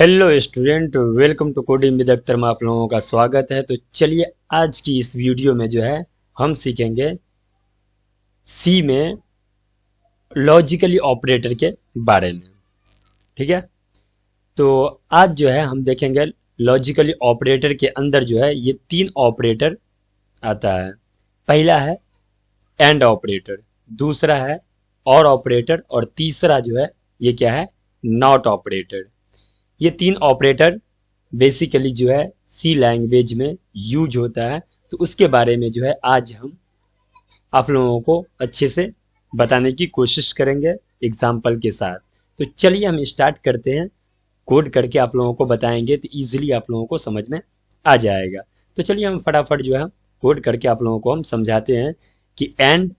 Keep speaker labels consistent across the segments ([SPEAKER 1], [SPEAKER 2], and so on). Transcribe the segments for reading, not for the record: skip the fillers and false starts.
[SPEAKER 1] Hello student, welcome to coding with Akhtar में आप लोगों का स्वागत है। तो चलिए आज की इस वीडियो में जो है हम सीखेंगे सी में लॉजिकली ऑपरेटर के बारे में। ठीक है, तो आज जो है हम देखेंगे लॉजिकली ऑपरेटर के अंदर जो है ये तीन ऑपरेटर आता है। पहला है एंड ऑपरेटर, दूसरा है और ऑपरेटर और तीसरा जो है ये क्या है, नॉट ऑपरेटर। ये तीन ऑपरेटर बेसिकली जो है सी लैंग्वेज में यूज होता है। तो उसके बारे में जो है आज हम आप लोगों को अच्छे से बताने की कोशिश करेंगे एग्जाम्पल के साथ। तो चलिए हम स्टार्ट करते हैं, कोड करके आप लोगों को बताएंगे तो इजीली आप लोगों को समझ में आ जाएगा। तो चलिए हम फटाफट जो है कोड करके आप लोगों को हम समझाते हैं कि एंड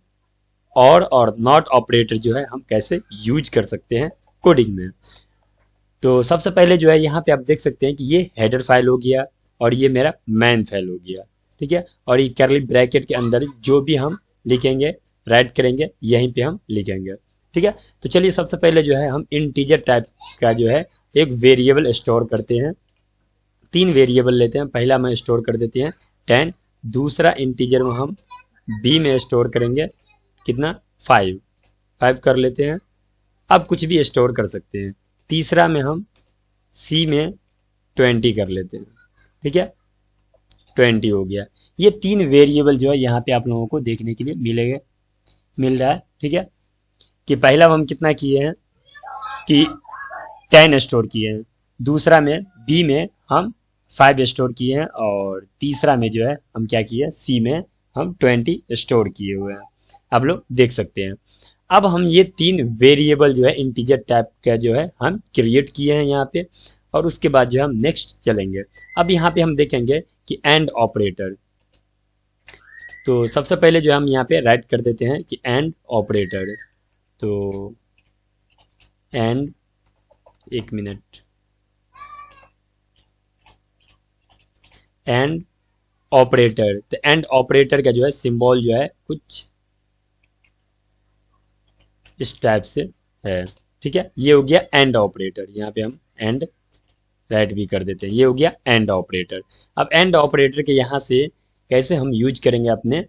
[SPEAKER 1] और नॉट ऑपरेटर जो है हम कैसे यूज कर सकते हैं कोडिंग में। तो सबसे पहले जो है यहाँ पे आप देख सकते हैं कि ये हेडर फाइल हो गया और ये मेरा मैन फाइल हो गया। ठीक है, और ये करली ब्रैकेट के अंदर जो भी हम लिखेंगे राइट करेंगे यहीं पे हम लिखेंगे। ठीक है, तो चलिए सबसे पहले जो है हम इंटीजर टाइप का जो है एक वेरिएबल स्टोर करते हैं। तीन वेरिएबल लेते हैं। पहला में स्टोर कर देते हैं 10, दूसरा इंटीजर में हम बी में स्टोर करेंगे कितना 5 कर लेते हैं। अब कुछ भी स्टोर कर सकते हैं। तीसरा में हम सी में 20 कर लेते हैं। ठीक है, 20 हो गया। ये तीन वेरिएबल जो है यहाँ पे आप लोगों को देखने के लिए मिल रहा है। ठीक है, कि पहला हम कितना किए हैं कि 10 स्टोर किए हैं, दूसरा में बी में हम 5 स्टोर किए हैं और तीसरा में जो है हम क्या किए सी में हम 20 स्टोर किए हुए हैं। आप लोग देख सकते हैं। अब हम ये तीन वेरिएबल जो है इंटीजर टाइप का जो है हम क्रिएट किए हैं यहाँ पे, और उसके बाद जो है हम नेक्स्ट चलेंगे। अब यहाँ पे हम देखेंगे कि एंड ऑपरेटर। तो सबसे पहले जो हम यहाँ पे राइट कर देते हैं कि एंड ऑपरेटर। तो एंड, एक मिनट, एंड ऑपरेटर। तो एंड ऑपरेटर का जो है सिंबल जो है कुछ इस टाइप से है। ठीक है, ये हो गया एंड ऑपरेटर। यहाँ पे हम एंड राइट भी कर देते हैं। ये हो गया एंड ऑपरेटर। अब एंड ऑपरेटर के यहाँ से कैसे हम यूज करेंगे अपने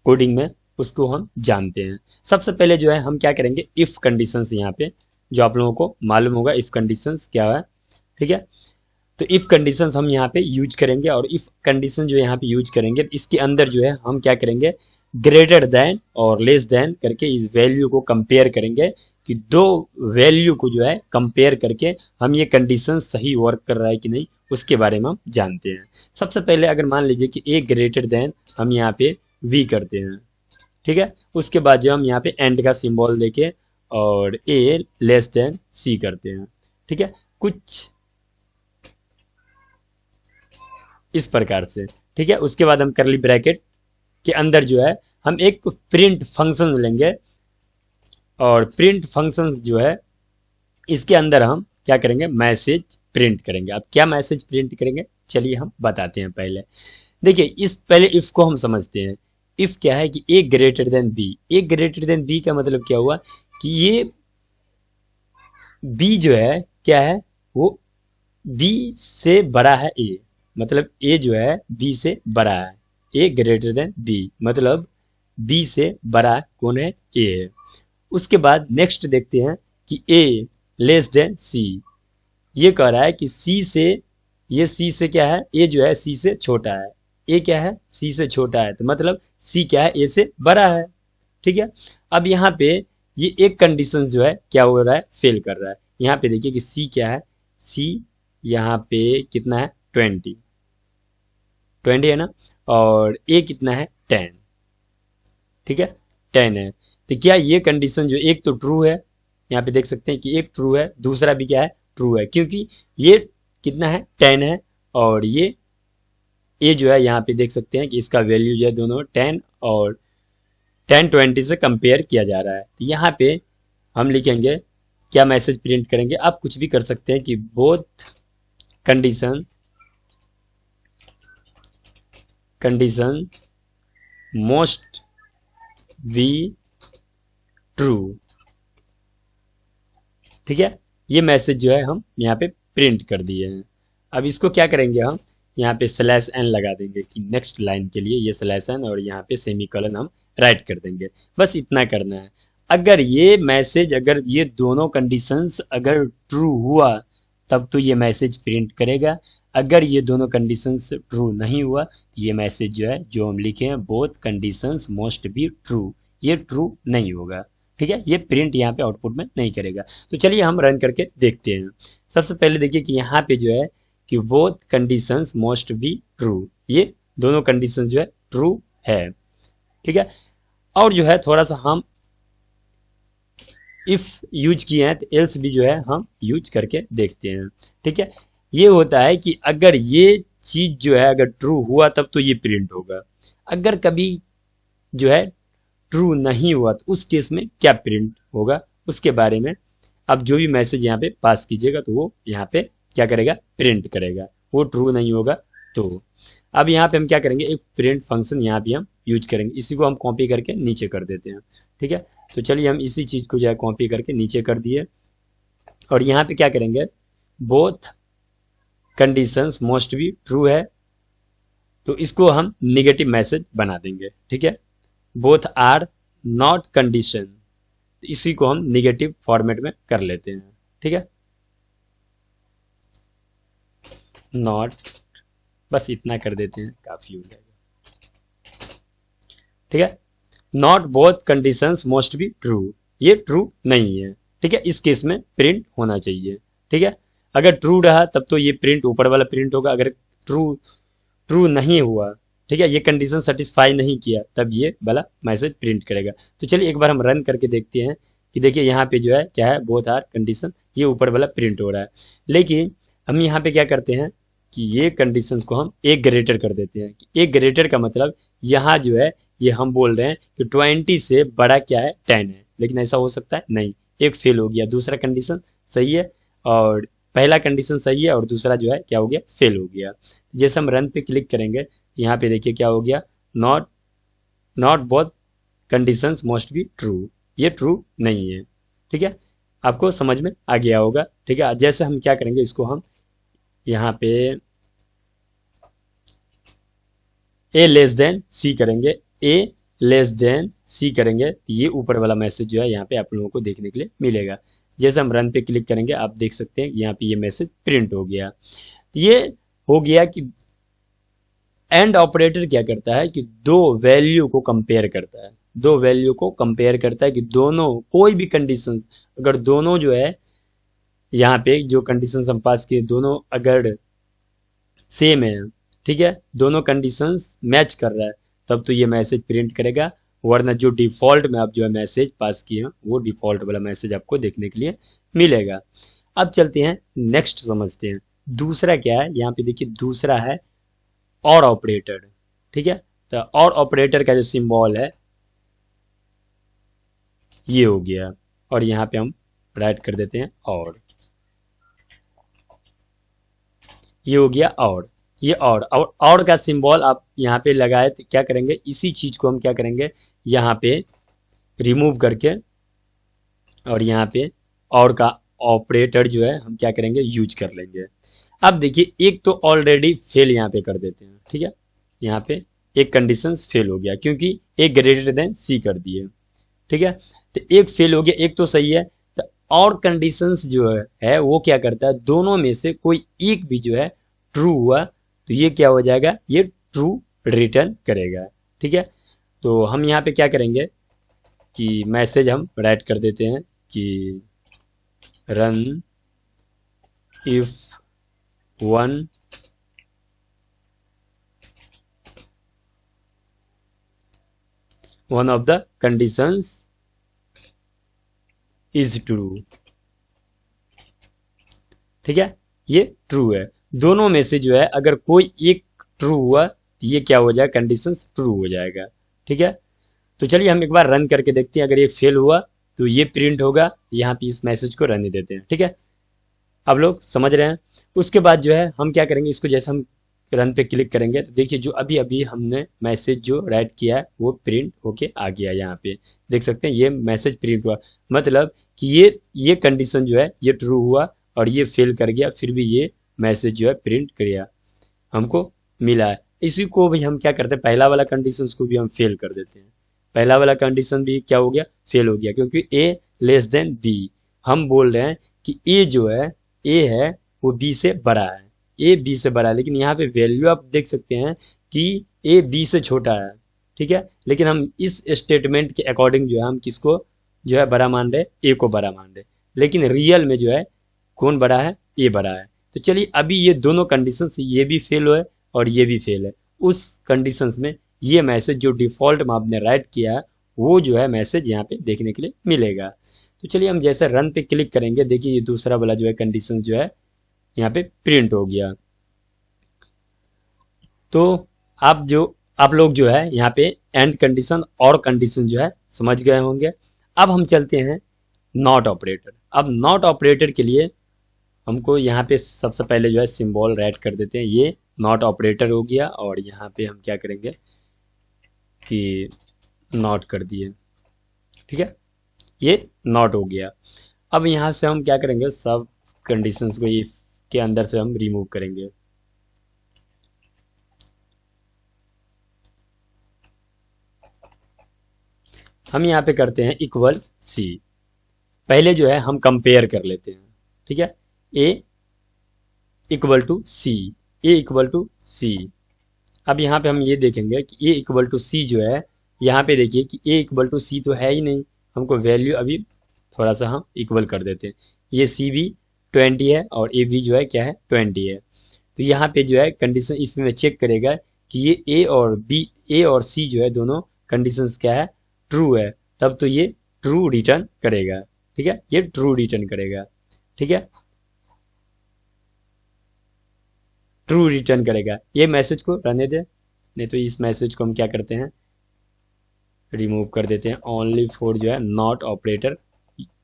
[SPEAKER 1] कोडिंग में उसको हम जानते हैं। सबसे पहले जो है हम क्या करेंगे, इफ कंडीशंस यहाँ पे जो आप लोगों को मालूम होगा इफ कंडीशंस क्या है। ठीक है, तो इफ कंडीशंस हम यहाँ पे यूज करेंगे और इफ कंडीशन जो यहाँ पे यूज करेंगे इसके अंदर जो है हम क्या करेंगे, ग्रेटर देन और लेस देन करके इस वैल्यू को कंपेयर करेंगे कि दो वैल्यू को जो है कंपेयर करके हम ये कंडीशन सही वर्क कर रहा है कि नहीं उसके बारे में हम जानते हैं। सबसे पहले अगर मान लीजिए कि ए ग्रेटर देन हम यहाँ पे वी करते हैं। ठीक है, उसके बाद जो हम यहाँ पे एंड का सिंबल देके और ए लेस देन सी करते हैं। ठीक है, कुछ इस प्रकार से। ठीक है, उसके बाद हम करली ब्रैकेट के अंदर जो है हम एक प्रिंट फंक्शन लेंगे और प्रिंट फंक्शन जो है इसके अंदर हम क्या करेंगे, मैसेज प्रिंट करेंगे। अब क्या मैसेज प्रिंट करेंगे चलिए हम बताते हैं। पहले देखिए, इस पहले इफ को हम समझते हैं। इफ क्या है कि ए ग्रेटर देन बी। ए ग्रेटर देन बी का मतलब क्या हुआ कि ये बी जो है क्या है, वो बी से बड़ा है ए, मतलब ए जो है बी से बड़ा है। ए ग्रेटर देन बी मतलब बी से बड़ा कौन है, ए है। उसके बाद नेक्स्ट देखते हैं कि ए लेस देन सी। ये कह रहा है कि सी से, ये सी से क्या है, ए जो है सी से छोटा है। ए क्या है, सी से छोटा है, तो मतलब सी क्या है, ए से बड़ा है। ठीक है, अब यहाँ पे ये एक कंडीशन जो है क्या हो रहा है, फेल कर रहा है। यहाँ पे देखिए कि सी क्या है, सी यहाँ पे कितना है 20 है ना, और ए कितना है 10। ठीक है, 10 है। तो क्या ये कंडीशन जो एक तो ट्रू है, यहाँ पे देख सकते हैं कि एक ट्रू है, दूसरा भी क्या है ट्रू है, क्योंकि ये कितना है 10 है और ये ए जो है यहाँ पे देख सकते हैं कि इसका वैल्यू जो है दोनों 10 और 10 20 से कंपेयर किया जा रहा है। तो यहाँ पे हम लिखेंगे क्या मैसेज प्रिंट करेंगे, आप कुछ भी कर सकते हैं कि both condition most be true. ठीक है, ये मैसेज जो है हम यहाँ पे प्रिंट कर दिए हैं। अब इसको क्या करेंगे, हम यहाँ पे स्लैश एन लगा देंगे कि नेक्स्ट लाइन के लिए ये स्लैश एन, और यहाँ पे सेमीकोलन हम राइट कर देंगे। बस इतना करना है। अगर ये मैसेज, अगर ये दोनों कंडीशंस अगर ट्रू हुआ तब तो ये मैसेज प्रिंट करेगा। अगर ये दोनों कंडीशंस ट्रू नहीं हुआ तो ये मैसेज जो है, जो हम लिखे हैं both conditions must be true, ये ट्रू नहीं होगा। ठीक है, ये प्रिंट यहाँ पे आउटपुट में नहीं करेगा। तो चलिए हम रन करके देखते हैं। सबसे पहले देखिए कि यहाँ पे जो है कि both conditions must be true, ये दोनों कंडीशन जो है ट्रू है। ठीक है, और जो है थोड़ा सा हम इफ यूज किए हैं तो एल्स भी जो है हम यूज करके देखते हैं। ठीक है, ये होता है कि अगर ये चीज जो है अगर ट्रू हुआ तब तो ये प्रिंट होगा। अगर कभी जो है ट्रू नहीं हुआ तो उस केस में क्या प्रिंट होगा, उसके बारे में अब जो भी मैसेज यहाँ पे पास कीजिएगा तो वो यहाँ पे क्या करेगा, प्रिंट करेगा। वो ट्रू नहीं होगा तो अब यहाँ पे हम क्या करेंगे, एक प्रिंट फंक्शन यहाँ भी हम यूज करेंगे। इसी को हम कॉपी करके नीचे कर देते हैं। ठीक है, तो चलिए हम इसी चीज को जो है कॉपी करके नीचे कर दिए, और यहाँ पे क्या करेंगे, both conditions must be true है तो इसको हम निगेटिव मैसेज बना देंगे। ठीक है, बोथ आर नॉट कंडीशन, तो इसी को हम निगेटिव फॉर्मेट में कर लेते हैं। ठीक है, नॉट, बस इतना कर देते हैं, काफी हो जाएगा। ठीक है, not both conditions must be true, ये ट्रू नहीं है। ठीक है, इस केस में प्रिंट होना चाहिए। ठीक है, अगर ट्रू रहा तब तो ये प्रिंट ऊपर वाला प्रिंट होगा। अगर ट्रू ट्रू नहीं हुआ, ठीक है, ये कंडीशन सेटिस्फाई नहीं किया तब ये वाला मैसेज प्रिंट करेगा। तो चलिए एक बार हम रन करके देखते हैं कि देखिए यहाँ पे जो है क्या है, बोथ आर कंडीशन, ये ऊपर वाला प्रिंट हो रहा है। लेकिन हम यहाँ पे क्या करते हैं कि ये कंडीशंस को हम एक ग्रेटर कर देते हैं। एक ग्रेटर का मतलब यहाँ जो है ये हम बोल रहे हैं कि 20 से बड़ा क्या है, 10 है। लेकिन ऐसा हो सकता है नहीं, एक फेल हो गया, दूसरा कंडीशन सही है और पहला कंडीशन सही है और दूसरा जो है क्या हो गया, फेल हो गया। जैसे हम रन पे क्लिक करेंगे यहाँ पे देखिए क्या हो गया, not not both conditions must be true, ये ट्रू नहीं है। ठीक है, आपको समझ में आ गया होगा। ठीक है, जैसे हम क्या करेंगे, इसको हम यहाँ पे ए लेस देन सी करेंगे, ए लेस देन सी करेंगे, ये ऊपर वाला मैसेज जो है यहाँ पे आप लोगों को देखने के लिए मिलेगा। जैसे हम रन पे क्लिक करेंगे आप देख सकते हैं यहाँ पे ये मैसेज प्रिंट हो गया। ये हो गया कि एंड ऑपरेटर क्या करता है कि दो वैल्यू को कंपेयर करता है, दो वैल्यू को कंपेयर करता है कि दोनों कोई भी कंडीशन, अगर दोनों जो है यहाँ पे जो कंडीशन हम पास किए दोनों अगर सेम है, ठीक है, दोनों कंडीशंस मैच कर रहा है तब तो ये मैसेज प्रिंट करेगा। वरना जो डिफॉल्ट में आप जो है मैसेज पास किए हैं वो डिफॉल्ट वाला मैसेज आपको देखने के लिए मिलेगा। अब चलते हैं नेक्स्ट, समझते हैं दूसरा क्या है। यहाँ पे देखिए दूसरा है और ऑपरेटर। ठीक है, तो और ऑपरेटर का जो सिंबल है ये हो गया, और यहाँ पे हम राइट कर देते हैं और, ये हो गया और, ये और का सिंबल आप यहाँ पे लगाए तो क्या करेंगे, इसी चीज को हम क्या करेंगे यहाँ पे रिमूव करके और यहाँ पे और का ऑपरेटर जो है हम क्या करेंगे यूज कर लेंगे। अब देखिए एक तो ऑलरेडी फेल यहाँ पे कर देते हैं। ठीक है, यहाँ पे एक कंडीशन फेल हो गया क्योंकि एक ग्रेटर देन सी कर दिए। ठीक है, तो एक फेल हो गया, एक तो सही है। तो और कंडीशंस जो है वो क्या करता है, दोनों में से कोई एक भी जो है ट्रू हुआ तो ये क्या हो जाएगा, ये ट्रू रिटर्न करेगा। ठीक है, तो हम यहाँ पे क्या करेंगे कि मैसेज हम राइट कर देते हैं कि run if one of the conditions is true. ठीक है, ये ट्रू है। दोनों में से जो है अगर कोई एक ट्रू हुआ तो ये क्या हो जाएगा, कंडीशंस ट्रू हो जाएगा। ठीक है, तो चलिए हम एक बार रन करके देखते हैं। अगर ये फेल हुआ तो ये प्रिंट होगा, यहाँ पे इस मैसेज को रहने देते हैं। ठीक है, अब लोग समझ रहे हैं। उसके बाद जो है हम क्या करेंगे, इसको जैसे हम रन पे क्लिक करेंगे तो देखिए जो अभी अभी हमने मैसेज जो राइट किया है वो प्रिंट होके आ गया। यहाँ पे देख सकते हैं ये मैसेज प्रिंट हुआ, मतलब कि ये कंडीशन जो है ये ट्रू हुआ और ये फेल कर गया, फिर भी ये मैसेज जो है प्रिंट किया, हमको मिला है। इसी को भी हम क्या करते हैं, पहला वाला कंडीशन को भी हम फेल कर देते हैं। पहला वाला कंडीशन भी क्या हो गया, फेल हो गया, क्योंकि ए लेस देन बी। हम बोल रहे हैं कि ए जो है, ए है वो बी से बड़ा है, ए बी से बड़ा है, लेकिन यहाँ पे वैल्यू आप देख सकते हैं कि ए बी से छोटा है, ठीक है। लेकिन हम इस स्टेटमेंट के अकॉर्डिंग जो है हम किसको जो है बड़ा मान रहे, ए को बड़ा मान रहे, लेकिन रियल में जो है कौन बड़ा है, ए बड़ा है। तो चलिए अभी ये दोनों कंडीशन, ये भी फेल हुए और ये भी फेल है। उस कंडीशंस में ये मैसेज जो डिफॉल्ट में आपने राइट किया है वो जो है मैसेज यहाँ पे देखने के लिए मिलेगा। तो चलिए हम जैसे रन पे क्लिक करेंगे, देखिए ये दूसरा वाला जो है कंडीशन जो है यहाँ पे प्रिंट हो गया। तो आप लोग जो है यहाँ पे एंड कंडीशन और कंडीशन जो है समझ गए होंगे। अब हम चलते हैं नॉट ऑपरेटर। अब नॉट ऑपरेटर के लिए हमको यहाँ पे सबसे पहले जो है सिंबल राइट कर देते हैं, ये नॉट ऑपरेटर हो गया, और यहाँ पे हम क्या करेंगे कि नॉट कर दिए, ठीक है, ये नॉट हो गया। अब यहाँ से हम क्या करेंगे, सब कंडीशंस को ये के अंदर से हम रिमूव करेंगे। हम यहाँ पे करते हैं इक्वल सी। पहले जो है हम कंपेयर कर लेते हैं, ठीक है, A equal to C, A equal to C. अब यहाँ पे हम ये देखेंगे कि ए इक्वल टू सी जो है, यहाँ पे देखिए कि ए इक्वल टू सी तो है ही नहीं, हमको वैल्यू अभी थोड़ा सा हम इक्वल कर देते हैं। ये सी भी 20 है और ए भी जो है क्या है 20 है। तो यहाँ पे जो है कंडीशन इसमें चेक करेगा कि ये ए और सी जो है दोनों कंडीशंस क्या है, ट्रू है, तब तो ये ट्रू रिटर्न करेगा, ठीक है, ये ट्रू रिटर्न करेगा, ठीक है, ट्रू रिटर्न करेगा। ये मैसेज को रहने दे, नहीं तो इस मैसेज को हम क्या करते हैं, रिमूव कर देते हैं। ओनली फॉर जो है नॉट ऑपरेटर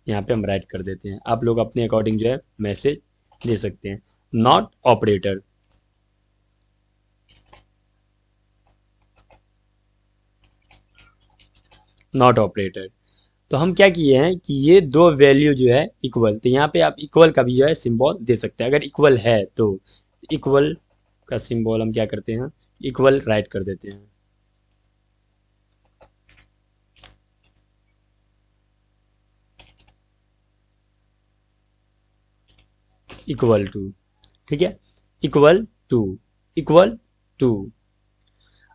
[SPEAKER 1] यहाँ पे हम राइट कर देते हैं। आप लोग अपने अकॉर्डिंग जो है मैसेज दे सकते हैं। नॉट ऑपरेटर, नॉट ऑपरेटर, तो हम क्या किए हैं कि ये दो वैल्यू जो है इक्वल, तो यहाँ पे आप इक्वल का भी जो है सिंबल दे सकते हैं। अगर इक्वल है तो इक्वल का सिंबल हम क्या करते हैं, इक्वल राइट कर देते हैं। इक्वल टू, ठीक है, इक्वल टू, इक्वल टू।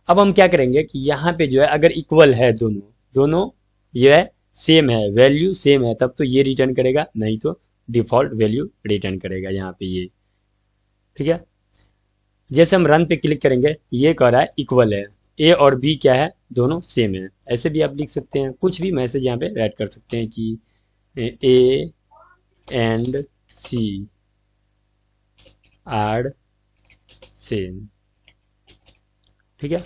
[SPEAKER 1] अब हम क्या करेंगे कि यहाँ पे जो है अगर इक्वल है दोनों, दोनों ये है सेम है, वैल्यू सेम है, तब तो ये रिटर्न करेगा, नहीं तो डिफॉल्ट वैल्यू रिटर्न करेगा यहाँ पे ये, ठीक है। जैसे हम रन पे क्लिक करेंगे, ये कह रहा है इक्वल है, ए और बी क्या है, दोनों सेम है। ऐसे भी आप लिख सकते हैं, कुछ भी मैसेज यहाँ पे राइट कर सकते हैं कि A and C are same, ठीक है।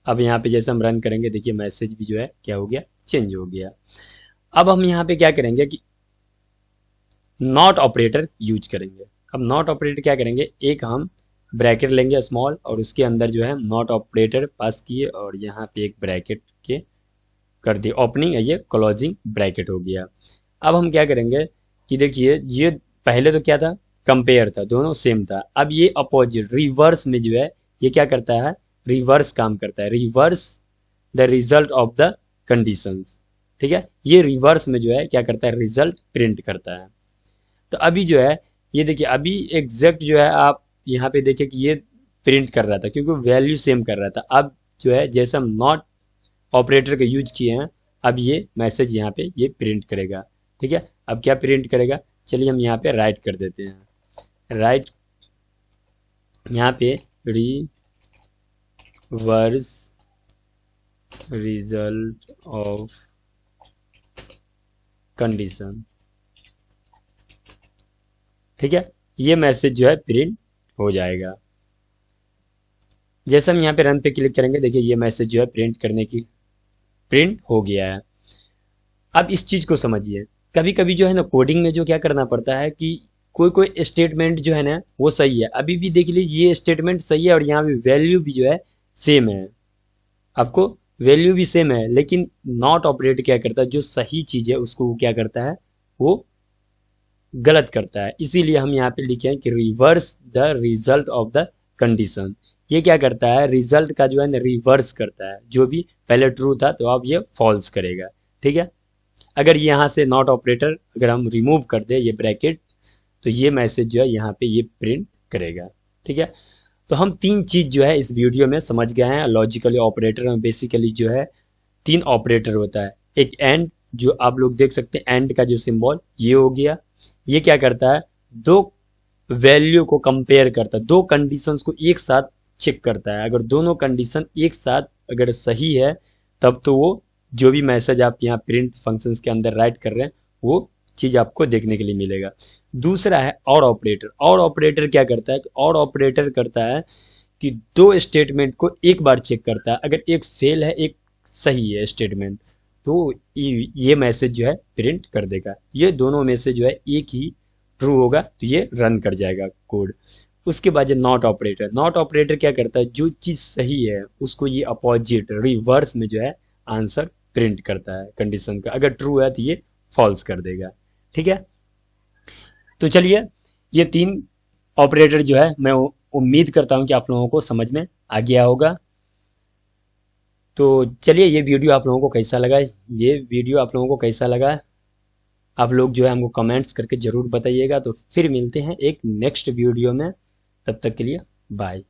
[SPEAKER 1] अब यहाँ पे जैसे हम रन करेंगे, देखिए मैसेज भी जो है क्या हो गया, चेंज हो गया। अब हम यहाँ पे क्या करेंगे कि नॉट ऑपरेटर यूज करेंगे। अब नॉट ऑपरेटर क्या करेंगे, एक हम ब्रैकेट लेंगे स्मॉल, और उसके अंदर जो है नॉट ऑपरेटर पास किए, और यहाँ पे एक ब्रैकेट के कर दिए ओपनिंग, ये क्लोजिंग ब्रैकेट हो गया। अब हम क्या करेंगे कि देखिए ये पहले तो क्या था, कंपेयर था, दोनों सेम था। अब ये अपोजिट रिवर्स में जो है ये क्या करता है, रिवर्स काम करता है, reverse the result of the conditions, ठीक है। ये रिवर्स में जो है क्या करता है, रिजल्ट प्रिंट करता है। तो अभी जो है ये देखिए, अभी एग्जैक्ट जो है आप यहाँ पे देखिए कि ये प्रिंट कर रहा था क्योंकि वैल्यू सेम कर रहा था। अब जो है जैसे हम नॉट ऑपरेटर का यूज किए हैं, अब ये मैसेज यहाँ पे ये प्रिंट करेगा, ठीक है। अब क्या प्रिंट करेगा, चलिए हम यहाँ पे राइट कर देते हैं, राइट यहाँ पे रिवर्स रिजल्ट ऑफ कंडीशन, ठीक है। ये मैसेज जो है प्रिंट हो जाएगा। जैसे हम यहाँ पे रन पे क्लिक करेंगे, देखिए ये मैसेज जो है प्रिंट हो गया है। अब इस चीज को समझिए, कभी कभी जो है ना कोडिंग में जो क्या करना पड़ता है कि कोई कोई स्टेटमेंट जो है ना वो सही है, अभी भी देख लीजिए ये स्टेटमेंट सही है और यहाँ पे वैल्यू भी जो है सेम है, आपको वैल्यू भी सेम है, लेकिन नॉट ऑपरेट क्या करता है, जो सही चीज है उसको वो क्या करता है, वो गलत करता है, इसीलिए हम यहाँ पे लिखे हैं कि reverse the result of the condition. ये क्या करता है, रिजल्ट का जो है ना रिवर्स करता है, जो भी पहले ट्रू था तो अब ये फॉल्स करेगा। ठीक है, अगर यहाँ से नॉट ऑपरेटर अगर हम रिमूव कर दे ये ब्रैकेट, तो ये मैसेज जो है यहाँ पे ये प्रिंट करेगा। ठीक है, तो हम तीन चीज जो है इस वीडियो में समझ गए हैं। लॉजिकली ऑपरेटर में बेसिकली जो है तीन ऑपरेटर होता है। एक एंड, जो आप लोग देख सकते हैं एंड का जो सिंबल ये हो गया, ये क्या करता है, दो वैल्यू को कंपेयर करता है, दो कंडीशंस को एक साथ चेक करता है। अगर दोनों कंडीशन एक साथ अगर सही है तब तो वो जो भी मैसेज आप यहाँ प्रिंट फंक्शंस के अंदर राइट कर रहे हैं वो चीज आपको देखने के लिए मिलेगा। दूसरा है और ऑपरेटर। और ऑपरेटर क्या करता है, और ऑपरेटर करता है कि दो स्टेटमेंट को एक बार चेक करता है, अगर एक फेल है एक सही है स्टेटमेंट तो ये मैसेज जो है प्रिंट कर देगा। ये दोनों में से जो है एक ही ट्रू होगा तो ये रन कर जाएगा कोड। उसके बाद ये नॉट ऑपरेटर। नॉट ऑपरेटर क्या करता है, जो चीज सही है उसको ये अपोजिट रिवर्स में जो है आंसर प्रिंट करता है कंडीशन का। अगर ट्रू है तो ये फॉल्स कर देगा। ठीक है, तो चलिए ये तीन ऑपरेटर जो है मैं उम्मीद करता हूं कि आप लोगों को समझ में आ गया होगा। तो चलिए ये वीडियो आप लोगों को कैसा लगा, ये वीडियो आप लोगों को कैसा लगा आप लोग जो है हमको कमेंट्स करके जरूर बताइएगा। तो फिर मिलते हैं एक नेक्स्ट वीडियो में, तब तक के लिए बाय।